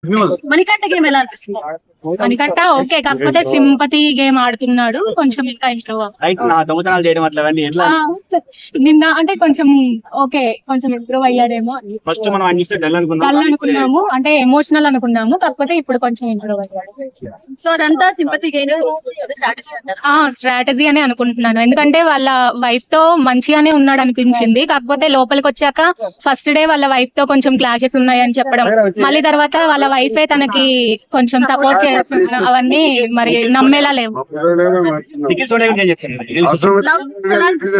Manikanta game ఎలా అనిపిస్తుంది? Manikanta okay, కాకపోతే సింపతి గేమ్ ఆడుతున్నాడు కొంచెం, ఇంకా ఇంప్రూవ్ దొంగతనాలు చేయడం అట్లా ఎట్లా నిన్న అంటే కొంచెం ఓకే, కొంచెం ఇంప్రూవ్ అయ్యాడేమో. ఫస్ట్ మనం ఆయన చూస్తే డల్ డల్ అనుకున్నాము, అంటే ఎమోషనల్ అనుకున్నాము, కాకపోతే ఇప్పుడు కొంచెం ఇంప్రూవ్ అయ్యాడు. సో అదంతా సింపతి గేమ్ స్ట్రాటజీ అంటారా? స్ట్రాటజీ అని అనుకుంటున్నాను, ఎందుకంటే వాళ్ళ వైఫ్ తో మంచిగానే ఉన్నాడు అనిపించింది, కాకపోతే లోపలికి వచ్చాక ఫస్ట్ డే వాళ్ళ వైఫ్ తో కొంచెం క్లాషెస్ ఉన్నాయని చెప్పడం, మళ్ళీ తర్వాత వాళ్ళ వైఫే తనకి కొంచెం సపోర్ట్ చేస్తున్నా, అవన్నీ మరి నమ్మేలా లేవు.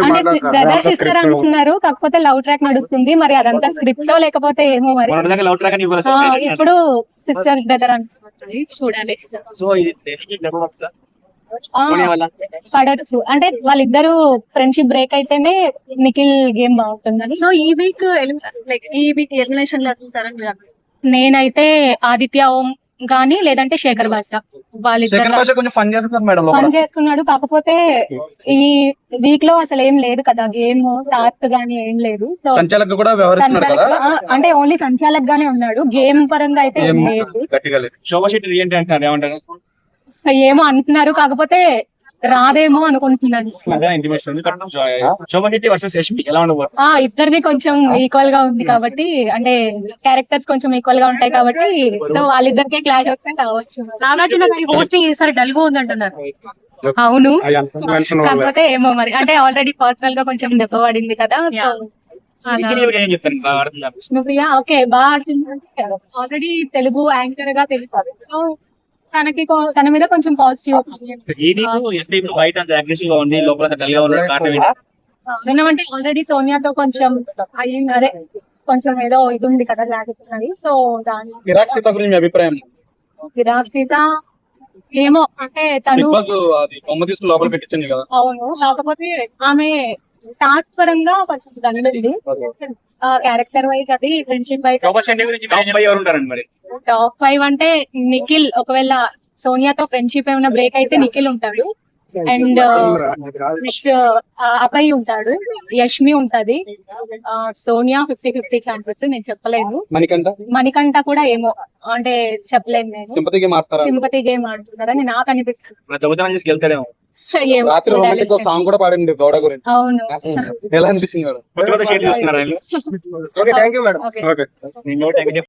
అంటే బ్రదర్ సిస్టర్ అంటున్నారు, కాకపోతే లవ్ ట్రాక్ నడుస్తుంది, మరి అదంతా స్క్రిప్ట్ లో లేకపోతే ఏమో మరి. ఇప్పుడు సిస్టర్ బ్రదర్ అంటున్నారు, చూడాలి. పడచ్చు, అంటే వాళ్ళిద్దరు ఫ్రెండ్షిప్ బ్రేక్ అయితేనే నిఖిల్ గేమ్ బాగుంటుందని. సో ఈ వీక్ ఎలిమినేషన్ లో వెళ్తారని మీరు అనుకుంటున్నారా? నేనైతే ఆదిత్య ఓం గానీ లేదంటే శేఖర్ భాష, వాళ్ళిద్దరు పని చేస్తున్నాడు, కాకపోతే ఈ వీక్ లో అసలు ఏం లేదు కదా గేమ్, టాస్క్ గానీ ఏం లేదు. సో అంటే ఓన్లీ సంచాలక్ గానే ఉన్నాడు, గేమ్ పరంగా అయితే ఏం లేదు. ఏమో అంటున్నారు, కాకపోతే రాదేమో అనుకుంటున్నాను. ఇద్దరిది కొంచెం ఈక్వల్ గా ఉంది కాబట్టి, అంటే క్యారెక్టర్స్ కొంచెం ఈక్వల్ గా ఉంటాయి కాబట్టి వాళ్ళిద్దరికే క్లాష్ వస్తే కావచ్చు. నాగార్జున గారి హోస్టింగ్ ఈసారి డల్ గా ఉంది అంటున్నారు. అవును, కాకపోతే ఏమో మరి, అంటే ఆల్రెడీ పర్సనల్ గా కొంచెం దెబ్బ పడింది కదా. విష్ణుప్రియ ఓకే బాగా ఆడుతుంది, ఆల్రెడీ తెలుగు యాంకర్ గా తెలుసు, సో తనకి తన మీద కొంచెం పాజిటివ్ అంటే ఆల్రెడీ సోనియాతో కొంచెం అయ్యింది, అదే కొంచెం ఏదో ఇది ఉంది కదా క్లాసెస్ ఉన్నది. సో దాని అభిప్రాయం విరాట్ సీత ఏమో, అంటే తను అవును, కాకపోతే ఆమె టాస్క్ పరంగా కొంచెం దండింది, క్యారెక్టర్ వైజ్ అది ఫ్రెండ్షిప్ వైజ్. టాప్ 5 అంటే నిఖిల్, ఒకవేళ సోనియాతో ఫ్రెండ్షిప్ ఏమైనా బ్రేక్ అయితే నిఖిల్ ఉంటాడు, అండ్ నెక్స్ట్ అభయ్ ఉంటాడు, యష్మి ఉంటది, సోనియా 50-50 ఛాన్సెస్, నేను చెప్పలేను. మణికంఠ కూడా ఏమో, అంటే చెప్పలేను నేను. సింపతి గేమ్ ఆడుతున్నారని నాకు అనిపిస్తుంది. సాంగ్ కూడా పాడండి గౌడ గురించి, అవును. ఎలా అనిపించింది?